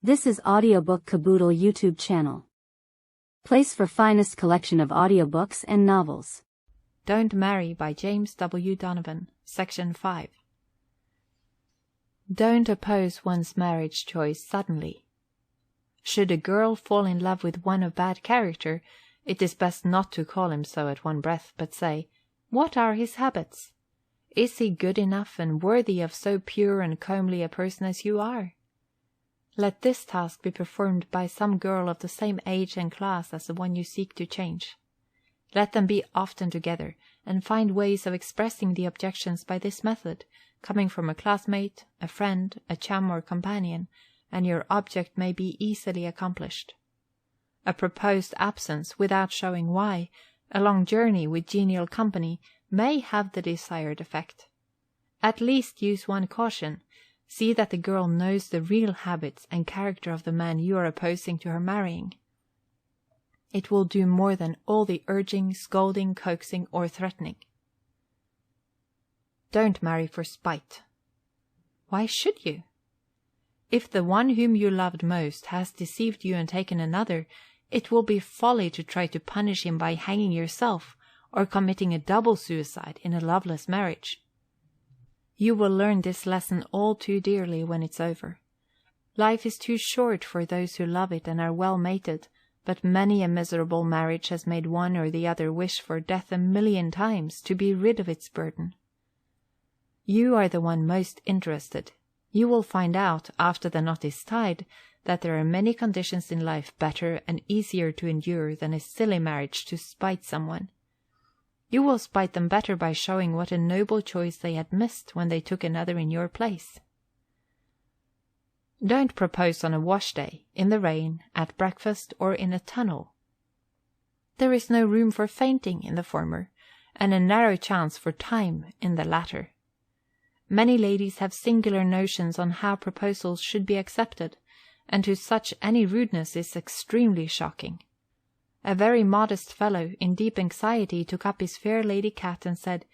This is Audiobook Caboodle YouTube channel. Place for finest collection of audiobooks and novels. Don't Marry by James W. Donovan, Section 5. Don't oppose one's marriage choice suddenly. Should a girl fall in love with one of bad character, it is best not to call him so at one breath, but say, "What are his habits? Is he good enough and worthy of so pure and comely a person as you are?" Let this task be performed by some girl of the same age and class as the one you seek to change. Let them be often together, and find ways of expressing the objections by this method, coming from a classmate, a friend, a chum or companion, and your object may be easily accomplished. A proposed absence, without showing why, a long journey with genial company, may have the desired effect. At least use one caution. See that the girl knows the real habits and character of the man you are opposing to her marrying. It will do more than all the urging, scolding, coaxing, or threatening. Don't marry for spite. Why should you? If the one whom you loved most has deceived you and taken another, it will be folly to try to punish him by hanging yourself or committing a double suicide in a loveless marriage. You will learn this lesson all too dearly when it's over. Life is too short for those who love it and are well mated, but many a miserable marriage has made one or the other wish for death 1,000,000 times to be rid of its burden. You are the one most interested. You will find out, after the knot is tied, that there are many conditions in life better and easier to endure than a silly marriage to spite someone. You will spite them better by showing what a noble choice they had missed when they took another in your place. Don't propose on a wash day, in the rain, at breakfast, or in a tunnel. There is no room for fainting in the former, and a narrow chance for time in the latter. Many ladies have singular notions on how proposals should be accepted, and to such any rudeness is extremely shocking. A very modest fellow, in deep anxiety, took up his fair lady cat and said,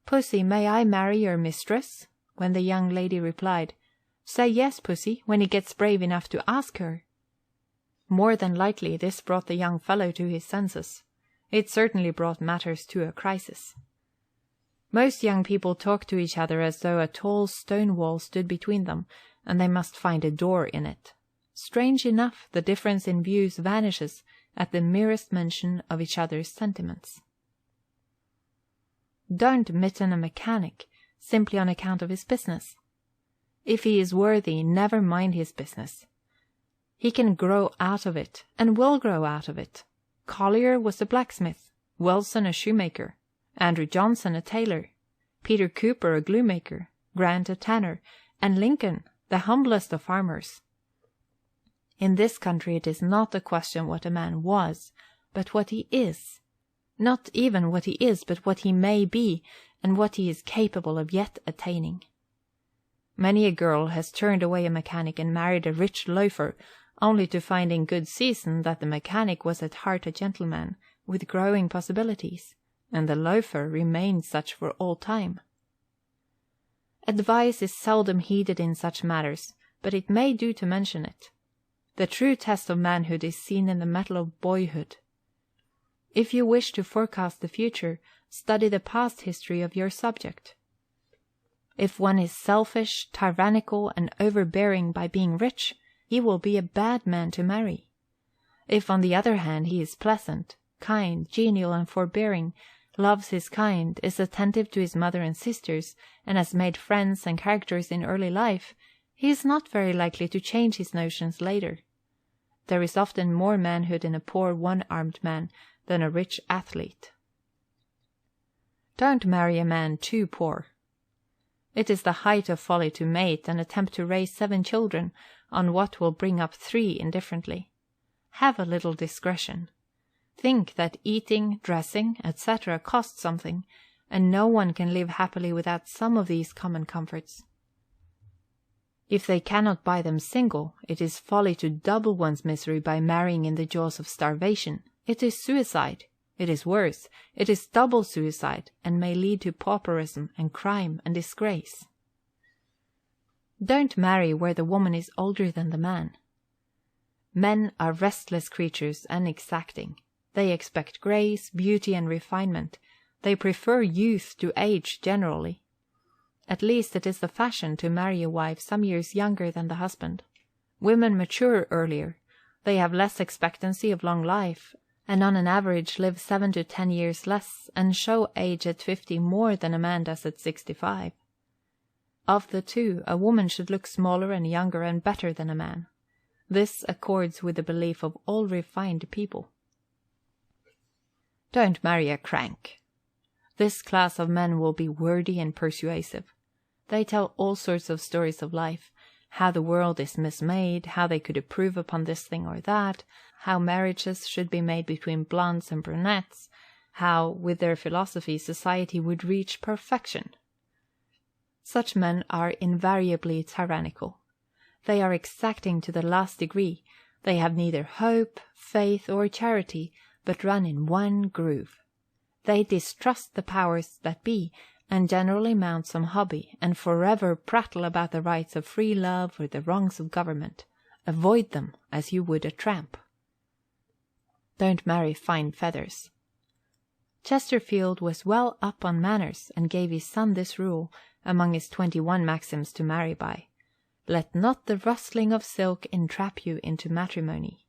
"Pussy, may I marry your mistress?" When the young lady replied, "Say yes, Pussy, when he gets brave enough to ask her." More than likely this brought the young fellow to his senses. It certainly brought matters to a crisis. Most young people talk to each other as though a tall stone wall stood between them, and they must find a door in it. Strange enough, the difference in views vanishes at the merest mention of each other's sentiments. Don't mitten a mechanic simply on account of his business. If he is worthy, never mind his business. He can grow out of it, and will grow out of it. Collier was a blacksmith, Wilson a shoemaker, Andrew Johnson a tailor, Peter Cooper a glue-maker, Grant a tanner, and Lincoln the humblest of farmers. In this country it is not a question what a man was, but what he is. Not even what he is, but what he may be, and what he is capable of yet attaining. Many a girl has turned away a mechanic and married a rich loafer, only to find in good season that the mechanic was at heart a gentleman, with growing possibilities, and the loafer remained such for all time. Advice is seldom heeded in such matters, but it may do to mention it. The true test of manhood is seen in the mettle of boyhood. If you wish to forecast the future, study the past history of your subject. If one is selfish, tyrannical, and overbearing by being rich, he will be a bad man to marry. If, on the other hand, he is pleasant, kind, genial, and forbearing, loves his kind, is attentive to his mother and sisters, and has made friends and characters in early life, he is not very likely to change his notions later. There is often more manhood in a poor one-armed man than a rich athlete. Don't marry a man too poor. It is the height of folly to mate and attempt to raise 7 children on what will bring up 3 indifferently. Have a little discretion. Think that eating, dressing, etc. costs something, and no one can live happily without some of these common comforts. If they cannot buy them single, it is folly to double one's misery by marrying in the jaws of starvation. It is suicide. It is worse. It is double suicide, and may lead to pauperism and crime and disgrace. Don't marry where the woman is older than the man. Men are restless creatures and exacting. They expect grace, beauty, and refinement. They prefer youth to age generally. At least it is the fashion to marry a wife some years younger than the husband. Women mature earlier. They have less expectancy of long life, and on an average live 7 to 10 years less, and show age at 50 more than a man does at 65. Of the two, a woman should look smaller and younger and better than a man. This accords with the belief of all refined people. Don't marry a crank. This class of men will be wordy and persuasive. They tell all sorts of stories of life, how the world is mismade, how they could improve upon this thing or that, how marriages should be made between blondes and brunettes, how, with their philosophy, society would reach perfection. Such men are invariably tyrannical. They are exacting to the last degree. They have neither hope, faith, or charity, but run in one groove. They distrust the powers that be, and generally mount some hobby, and forever prattle about the rights of free love or the wrongs of government. Avoid them as you would a tramp. Don't marry fine feathers. Chesterfield was well up on manners, and gave his son this rule, among his 21 maxims to marry by: Let not the rustling of silk entrap you into matrimony.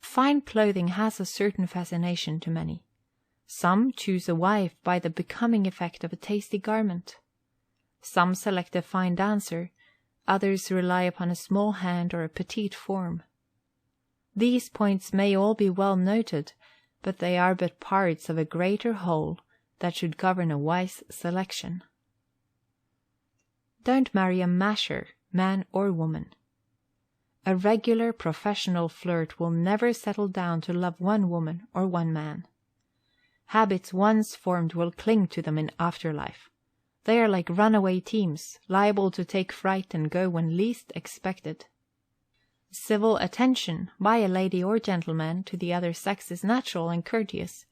Fine clothing has a certain fascination to many. Some choose a wife by the becoming effect of a tasty garment. Some select a fine dancer, others rely upon a small hand or a petite form. These points may all be well noted, but they are but parts of a greater whole that should govern a wise selection. Don't marry a masher, man or woman. A regular professional flirt will never settle down to love one woman or one man. Habits once formed will cling to them in after life. They are like runaway teams, liable to take fright and go when least expected. Civil attention, by a lady or gentleman, to the other sex is natural and courteous,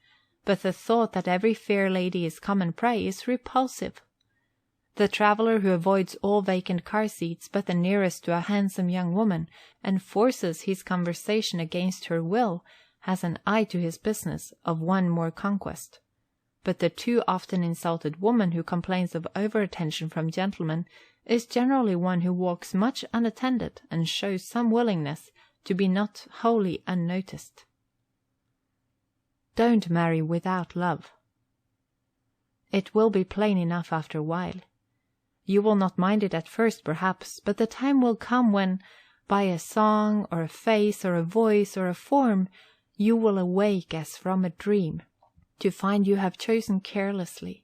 but the thought that every fair lady is common prey is repulsive. The traveller who avoids all vacant car seats but the nearest to a handsome young woman, and forces his conversation against her will, has an eye to his business of one more conquest. But the too often insulted woman who complains of over-attention from gentlemen is generally one who walks much unattended and shows some willingness to be not wholly unnoticed. Don't marry without love. It will be plain enough after a while. You will not mind it at first, perhaps, but the time will come when, by a song, or a face, or a voice, or a form, you will awake as from a dream, to find you have chosen carelessly.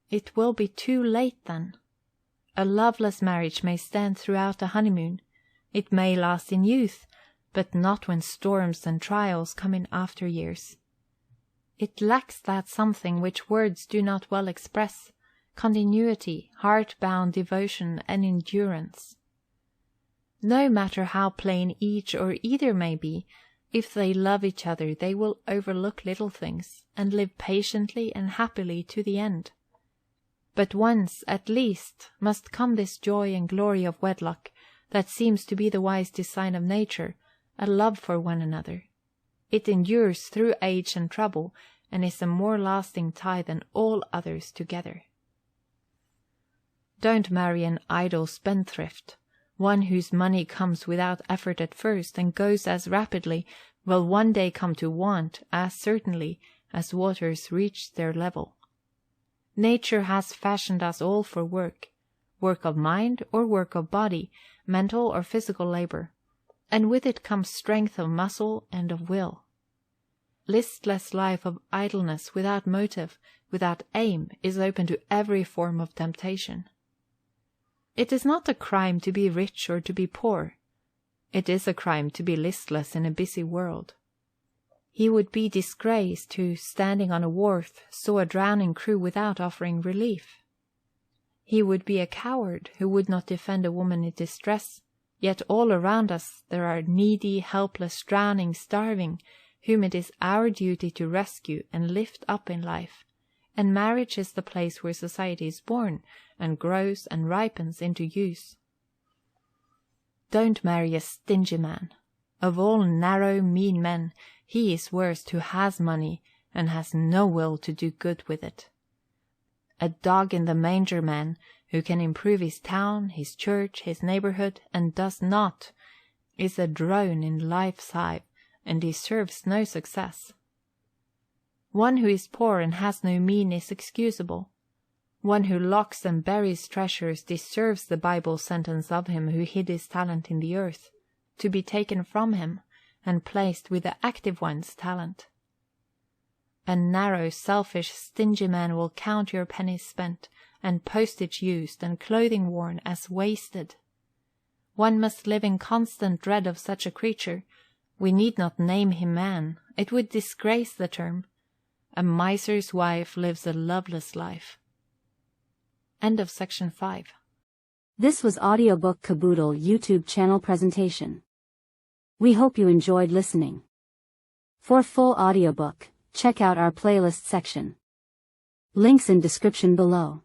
It will be too late then. A loveless marriage may stand throughout a honeymoon. It may last in youth, but not when storms and trials come in after years. It lacks that something which words do not well express: continuity, heart-bound devotion, and endurance. No matter how plain each or either may be, if they love each other they will overlook little things, and live patiently and happily to the end. But once, at least, must come this joy and glory of wedlock, that seems to be the wise design of nature, a love for one another. It endures through age and trouble, and is a more lasting tie than all others together. Don't marry an idle spendthrift. One whose money comes without effort at first, and goes as rapidly, will one day come to want as certainly as waters reach their level. Nature has fashioned us all for work of mind or work of body, mental or physical labor, and with it comes strength of muscle and of will. Listless life of idleness without motive, without aim, is open to every form of temptation. It is not a crime to be rich or to be poor. It is a crime to be listless in a busy world. He would be disgraced who, standing on a wharf, saw a drowning crew without offering relief. He would be a coward who would not defend a woman in distress, yet all around us there are needy, helpless, drowning, starving, whom it is our duty to rescue and lift up in life, and marriage is the place where society is born, and grows and ripens into use. Don't marry a stingy man. Of all narrow, mean men, he is worst who has money and has no will to do good with it. A dog in the manger man, who can improve his town, his church, his neighborhood, and does not, is a drone in life's hive, and deserves no success. One who is poor and has no mean is excusable. One who locks and buries treasures deserves the Bible sentence of him who hid his talent in the earth, to be taken from him, and placed with the active one's talent. A narrow, selfish, stingy man will count your pennies spent, and postage used, and clothing worn, as wasted. One must live in constant dread of such a creature. We need not name him man. It would disgrace the term. A miser's wife lives a loveless life. End of section 5. This was Audiobook Caboodle YouTube channel presentation. We hope you enjoyed listening. For full audiobook, check out our playlist section. Links in description below.